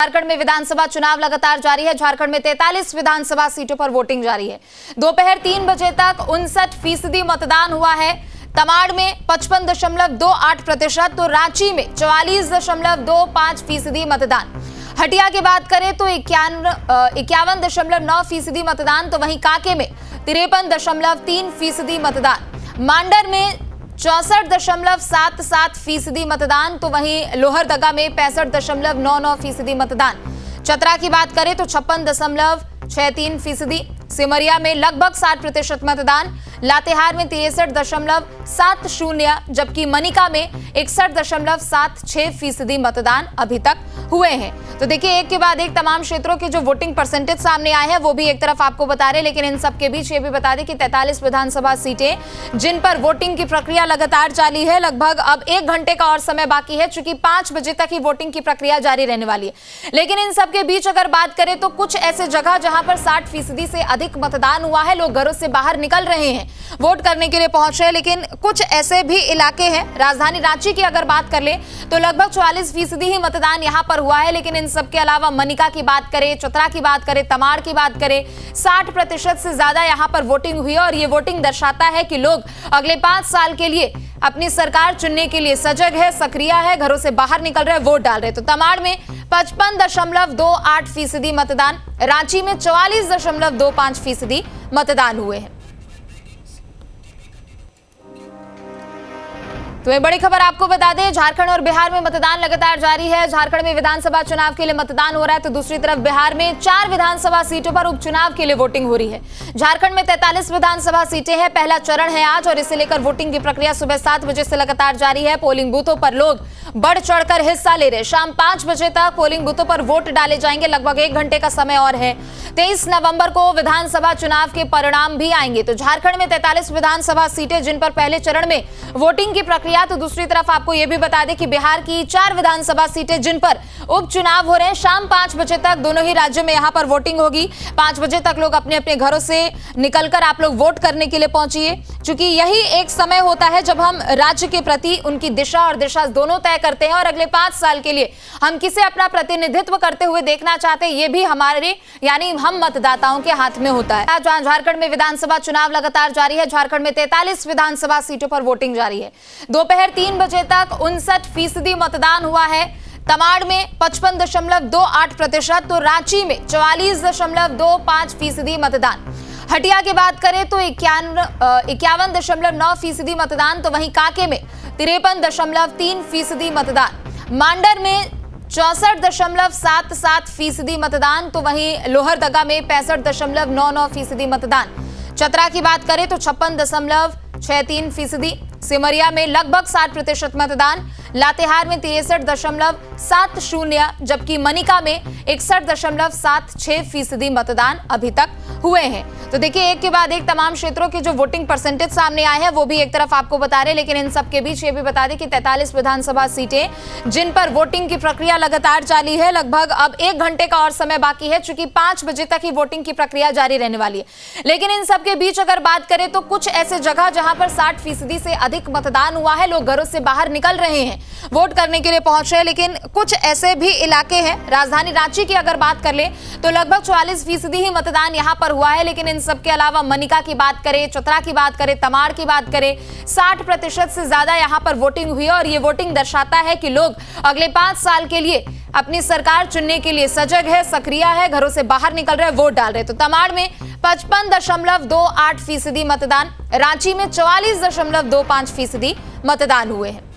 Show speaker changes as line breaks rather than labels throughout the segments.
झारखंड में विधानसभा चुनाव लगातार जारी है। झारखंड में 43 विधानसभा सीटों पर वोटिंग जारी है। दोपहर 3 बजे तक 59% मतदान हुआ है। तमाड़ में 55.28%, तो रांची में 44.25% मतदान। हटिया की बात करें तो 51.9% मतदान, तो वहीं कांके में 53.3% मतदान। मांडर में 64.77% मतदान, तो वहीं लोहरदगा में 65.99% मतदान। चतरा की बात करें तो 56.63%, सिमरिया में लगभग 60% मतदान, लातेहार में 63.70, जबकि मनिका में 61.76% मतदान अभी तक हुए हैं। तो देखिए, एक के बाद एक तमाम क्षेत्रों के जो वोटिंग परसेंटेज सामने आए हैं वो भी एक तरफ आपको बता रहे, लेकिन इन सब के बीच ये भी बता दें कि 43 विधानसभा सीटें जिन पर वोटिंग की प्रक्रिया लगातार जारी है। लगभग अब 1 घंटे का और समय बाकी है, चूंकि 5 बजे तक ही वोटिंग की प्रक्रिया जारी रहने वाली है। लेकिन इन सब के बीच अगर बात करें तो कुछ ऐसे जगह जहां पर 60% से अधिक मतदान हुआ है, लोग घरों से बाहर निकल रहे हैं, वोट करने के लिए पहुंच रहे। लेकिन कुछ ऐसे भी इलाके हैं, राजधानी रांची की अगर बात कर ले तो लगभग 44% ही मतदान यहां पर हुआ है। लेकिन इन सब के अलावा मनिका की बात करें, चतरा की बात करें, तमाड़ की बात करें, 60% से ज्यादा यहां पर वोटिंग हुई है। और ये वोटिंग दर्शाता है कि लोग अगले 5 साल के लिए अपनी सरकार चुनने के लिए सजग है, सक्रिय है, घरों से बाहर निकल रहे, वोट डाल रहे। तो तमाड़ में 55.28% मतदान, रांची में 44.25% मतदान हुए हैं। तो ये बड़ी खबर आपको बता दें, झारखंड और बिहार में मतदान लगातार जारी है। झारखंड में विधानसभा चुनाव के लिए मतदान हो रहा है, तो दूसरी तरफ बिहार में 4 विधानसभा सीटों पर उपचुनाव के लिए वोटिंग हो रही है। झारखंड में 43 विधानसभा सीटें हैं, पहला चरण है आज, और इसे लेकर वोटिंग की प्रक्रिया सुबह 7 बजे से लगातार जारी है। पोलिंग बूथों पर लोग बढ़ चढ़कर हिस्सा ले रहे। शाम 5 बजे तक पोलिंग बूथों पर वोट डाले जाएंगे। लगभग 1 घंटे का समय और है। 23 नवंबर को विधानसभा चुनाव के परिणाम भी आएंगे। तो झारखंड में 43 विधानसभा सीटें जिन पर पहले चरण में वोटिंग की प्रक्रिया, तो दूसरी तरफ आपको यह भी बता दें कि बिहार की 4 विधानसभा सीटें जिन पर उपचुनाव हो रहे हैं। शाम 5 बजे तक दोनों ही राज्यों में यहां पर वोटिंग होगी। 5 बजे तक लोग अपने अपने घरों से निकलकर आप लोग वोट करने के लिए पहुंचिए, क्योंकि यही एक समय होता है जब हम राज्य के प्रति उनकी दिशा और दिशा दोनों तय करते हैं, और अगले 5 साल के लिए हम किसे अपना प्रतिनिधित्व करते हुए देखना चाहते हैं, ये भी हमारे यानी हम मतदाताओं के हाथ में होता है। झारखंड में विधानसभा चुनाव लगातार जारी है। झारखंड में 43 विधानसभा सीटों पर वोटिंग जारी है। दोपहर 3 बजे तक 59% मतदान हुआ है। तमाड़ में 55.28%, तो रांची में 44.25% मतदान। हटिया की बात करें तो 51.9% मतदान, तो वहीं कांके में 53.3% मतदान। मांडर में 64.77% मतदान, तो वहीं लोहरदगा में 65.99% मतदान। चतरा की बात करें तो 56.63%, सिमरिया में लगभग 60% मतदान, लातेहार में 63.70, जबकि मनिका में 61.76% मतदान अभी तक हुए हैं। तो देखिए, एक के बाद एक तमाम क्षेत्रों के जो वोटिंग परसेंटेज सामने आए हैं वो भी एक तरफ आपको बता रहे, लेकिन इन सब के बीच ये भी बता दें कि 43 विधानसभा सीटें जिन पर वोटिंग की प्रक्रिया लगातार जारी है। लगभग अब 1 घंटे का और समय बाकी है, चूंकि 5 बजे तक ही वोटिंग की प्रक्रिया जारी रहने वाली है। लेकिन इन सब के बीच अगर बात करें तो कुछ ऐसे जगह जहां पर 60% से अधिक मतदान हुआ है, लोग घरों से बाहर निकल रहे हैं, वोट करने के लिए पहुंच रहे। लेकिन कुछ ऐसे भी इलाके हैं, राजधानी रांची की अगर बात कर ले तो लगभग 44% ही मतदान यहां पर हुआ है। लेकिन इन सब के अलावा मनिका की बात करें, चतरा की बात करें, तमाड़ की बात करें, 60% से ज्यादा यहां पर वोटिंग हुई है। और ये वोटिंग दर्शाता है कि लोग अगले 5 साल के लिए अपनी सरकार चुनने के लिए सजग है, सक्रिय है, घरों से बाहर निकल रहे, वोट डाल रहे। तो तमाड़ में 55.28% मतदान, रांची में 44.25% मतदान हुए हैं।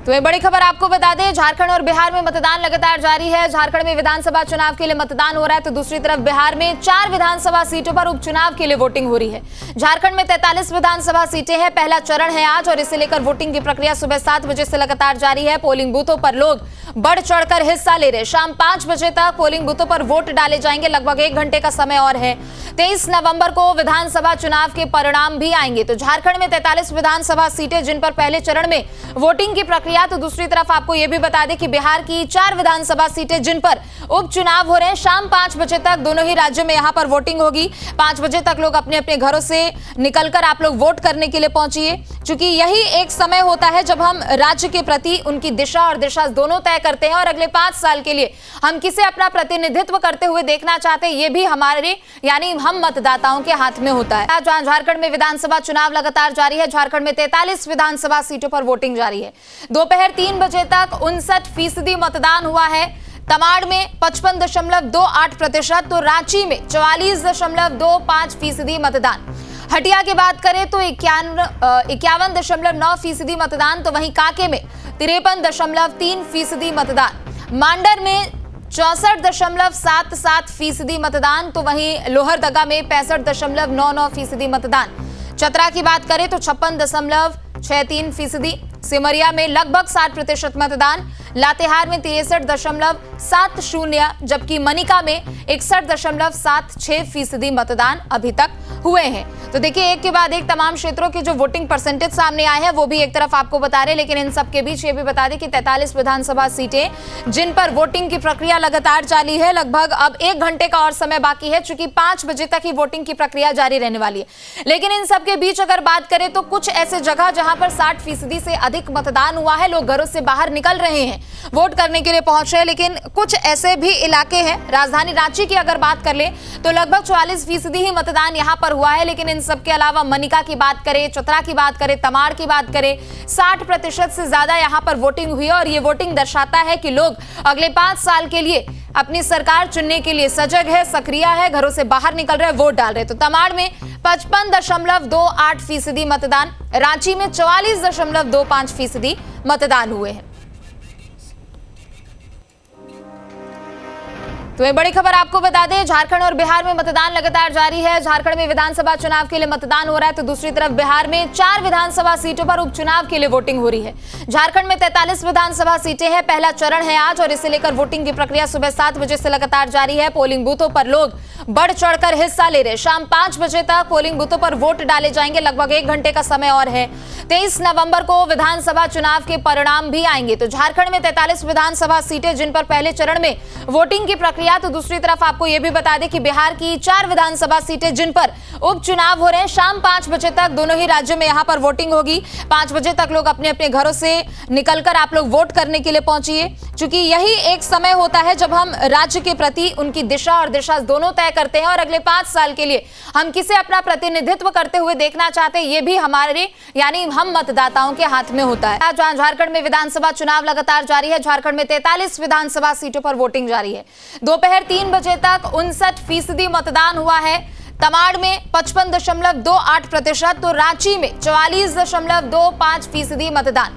तो ये बड़ी खबर आपको बता दें, झारखंड और बिहार में मतदान लगातार जारी है। झारखंड में विधानसभा चुनाव के लिए मतदान हो रहा है, तो दूसरी तरफ बिहार में 4 विधानसभा सीटों पर उपचुनाव के लिए वोटिंग हो रही है। झारखंड में 43 विधानसभा सीटें हैं, पहला चरण है आज, और इसे लेकर वोटिंग की प्रक्रिया सुबह 7 बजे से लगातार जारी है। पोलिंग बूथों पर लोग बढ़ चढ़कर हिस्सा ले रहे। शाम 5 बजे तक पोलिंग बूथों पर वोट डाले जाएंगे। लगभग 1 घंटे का समय और है। 23 नवंबर को विधानसभा चुनाव के परिणाम भी आएंगे। तो झारखंड में 43 विधानसभा सीटें जिन पर पहले चरण में वोटिंग की प्रक्रिया प्रक्रिया, तो दूसरी तरफ आपको यह भी बता दें कि बिहार की 4 विधानसभा सीटें जिन पर उपचुनाव हो रहे हैं, शाम 5 बजे तक दोनों ही राज्यों में यहां पर वोटिंग होगी। 5 बजे तक लोग अपने अपने घरों से निकलकर आप लोग वोट करने के लिए पहुंचिए, क्योंकि यही एक समय होता है जब हम राज्य के प्रति उनकी दिशा और दिशा दोनों तय करते हैं और अगले 5 साल के लिए हम किसे अपना प्रतिनिधित्व करते हुए देखना चाहते हैं, ये भी हमारे यानी हम मतदाताओं के हाथ में होता है। झारखंड में विधानसभा चुनाव लगातार जारी है। झारखंड में 43 विधानसभा सीटों पर वोटिंग जारी है। दोपहर 3 बजे तक 59% मतदान हुआ है। तमाड़ में 55.28%, तो रांची में 44.25% मतदान। हटिया की बात करें तो 51.9% मतदान, तो वहीं कांके में 53.3% मतदान। मांडर में 64.77% मतदान, तो वहीं लोहरदगा में 65.99% मतदान। चतरा की बात करें तो 56.63%। सिमरिया में लगभग 60% मतदान। लातेहार में 63.70, जबकि मनिका में 61.76% मतदान अभी तक हुए हैं। तो देखिए, एक के बाद एक तमाम क्षेत्रों के जो वोटिंग परसेंटेज सामने आए हैं वो भी एक तरफ आपको बता रहे हैं, लेकिन इन सब के बीच ये भी बता दें कि 43 विधानसभा सीटें जिन पर वोटिंग की प्रक्रिया लगातार जारी है, लगभग अब 1 घंटे का और समय बाकी है, चूंकि 5 बजे तक ही वोटिंग की प्रक्रिया जारी रहने वाली है। लेकिन इन सब के बीच अगर बात करें तो कुछ ऐसे जगह जहां पर 60% से अधिक मतदान हुआ है, लोग घरों से बाहर निकल रहे हैं, वोट करने के लिए पहुंच रहे हैं। लेकिन कुछ ऐसे भी इलाके हैं, राजधानी रांची की अगर बात कर ले तो लगभग 44% ही मतदान यहां पर हुआ है। लेकिन इन सब के अलावा मनिका की बात करें, चतरा की बात करें, तमाड़ की बात करें, 60% से ज्यादा यहां पर वोटिंग हुई है। और ये वोटिंग दर्शाता है कि लोग अगले 5 साल के लिए अपनी सरकार चुनने के लिए सजग है, सक्रिय है, घरों से बाहर निकल रहे, वोट डाल रहे। तो तमाड़ में 55.28% मतदान, रांची में 44.25% मतदान हुए हैं। तो ये बड़ी खबर आपको बता दें, झारखंड और बिहार में मतदान लगातार जारी है। झारखंड में विधानसभा चुनाव के लिए मतदान हो रहा है, तो दूसरी तरफ बिहार में 4 विधानसभा सीटों पर उपचुनाव के लिए वोटिंग हो रही है। झारखंड में 43 विधानसभा सीटें हैं, पहला चरण है आज, और इसे लेकर वोटिंग की प्रक्रिया सुबह 7 बजे से लगातार जारी है। पोलिंग बूथों पर लोग बढ़ चढ़कर हिस्सा ले रहे। शाम 5 बजे तक पोलिंग बूथों पर वोट डाले जाएंगे, लगभग 1 घंटे का समय और है। 23 नवंबर को विधानसभा चुनाव के परिणाम भी आएंगे। तो झारखंड में 43 विधानसभा सीटें जिन पर पहले चरण में वोटिंग की प्रक्रिया, तो दूसरी तरफ आपको यह भी बता दें कि बिहार की 4 विधानसभा सीटें जिन पर उपचुनाव हो रहे हैं, शाम 5 बजे तक दोनों ही राज्यों में यहां पर वोटिंग होगी। 5 बजे तक लोग अपने अपने घरों से निकलकर आप लोग वोट करने के लिए पहुंचिए, क्योंकि यही एक समय होता है जब हम राज्य के प्रति उनकी दिशा और दिशा दोनों तय करते हैं और अगले 5 साल के लिए हम किसे अपना प्रतिनिधित्व करते हुए देखना चाहते हैं, ये भी हमारे यानी हम मतदाताओं के हाथ में होता है। झारखंड में विधानसभा चुनाव लगातार जारी है। झारखंड में 43 विधानसभा सीटों पर वोटिंग जारी है। दोपहर 3 बजे तक 59% मतदान हुआ है। तमाड़ में 55.28%, तो रांची में 44.25% मतदान।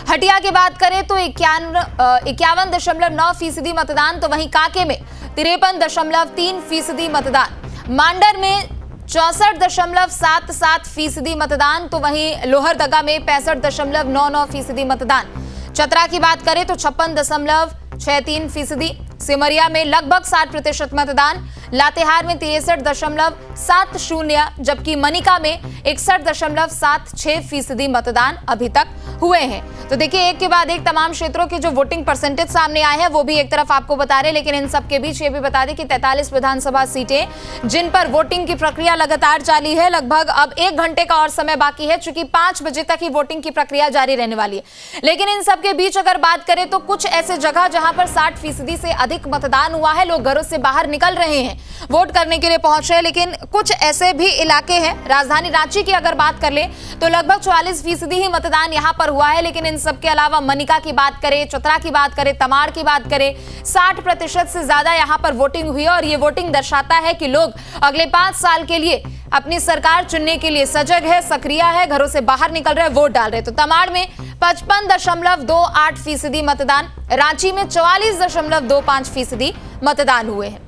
हटिया की बात करें तो 51.9% मतदान, तो वहीं कांके में 53.3% मतदान। मांडर में 64.77% मतदान, तो वहीं लोहरदगा में 65.99% मतदान। चतरा की बात करें तो 56.63%। सिमरिया में लगभग 60% मतदान। लातेहार में 63.70, जबकि मनिका में 61.76% मतदान अभी तक हुए हैं। तो देखिए, एक के बाद एक तमाम क्षेत्रों के जो वोटिंग परसेंटेज सामने आए हैं वो भी एक तरफ आपको बता रहे हैं, लेकिन इन सब के बीच ये भी बता दें कि 43 विधानसभा सीटें जिन पर वोटिंग की प्रक्रिया लगातार जारी है, लगभग अब 1 घंटे का और समय बाकी है, चूंकि 5 बजे तक ही वोटिंग की प्रक्रिया जारी रहने वाली है। लेकिन इन सब के बीच अगर बात करें तो कुछ ऐसे जगह जहां पर 60% से अधिक मतदान हुआ है, लोग घरों से बाहर निकल रहे हैं, वोट करने के लिए पहुंच रहे हैं। लेकिन कुछ ऐसे भी इलाके हैं, राजधानी रांची की अगर बात कर ले तो लगभग 44% ही मतदान यहां पर हुआ है। लेकिन इन सब के अलावा मनिका की बात करें, चतरा की बात करें, तमाड़ की बात करें, 60% से ज्यादा यहां पर वोटिंग हुई है। और ये वोटिंग दर्शाता है कि लोग अगले 5 साल के लिए अपनी सरकार चुनने के लिए सजग है, सक्रिय है, घरों से बाहर निकल रहे, वोट डाल रहे। तो तमाड़ में 55.28% मतदान, रांची में 44.25% मतदान हुए हैं।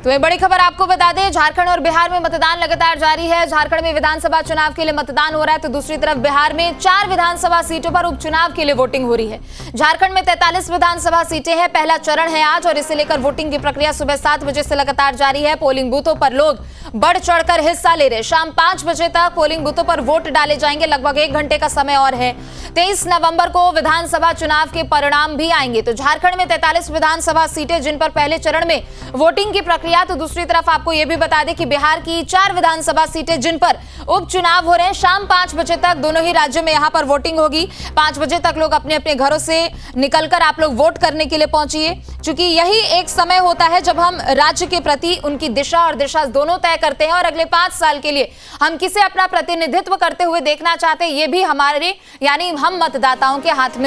तो ये बड़ी खबर आपको बता दें, झारखंड और बिहार में मतदान लगातार जारी है। झारखंड में विधानसभा चुनाव के लिए मतदान हो रहा है, तो दूसरी तरफ बिहार में 4 विधानसभा सीटों पर उपचुनाव के लिए वोटिंग हो रही है। झारखंड में 43 विधानसभा सीटें हैं, पहला चरण है आज, और इसे लेकर वोटिंग की प्रक्रिया सुबह 7 बजे से लगातार जारी है। पोलिंग बूथों पर लोग बढ़ चढ़कर हिस्सा ले रहे। शाम 5 बजे तक पोलिंग बूथों पर वोट डाले जाएंगे। लगभग 1 घंटे का समय और है। 23 नवंबर को विधानसभा चुनाव के परिणाम भी आएंगे। तो झारखंड में 43 विधानसभा सीटें जिन पर पहले चरण में वोटिंग की प्रक्रिया, तो दूसरी तरफ आपको यह भी बता दें कि बिहार की 4 विधानसभा सीटें जिन पर उपचुनाव हो रहे हैं। शाम 5 बजे तक दोनों ही राज्यों में यहां पर वोटिंग होगी। 5 बजे तक लोग अपने अपने घरों से निकलकर आप लोग वोट करने के लिए पहुंचिए, क्योंकि यही एक समय होता है जब हम राज्य के प्रति उनकी दिशा और दिशा दोनों तय करते हैं, और अगले 5 साल के लिए हम किसे अपना प्रतिनिधित्व करते हुए देखना चाहते हैं, ये भी हमारे यानी हम मतदाताओं के हाथ में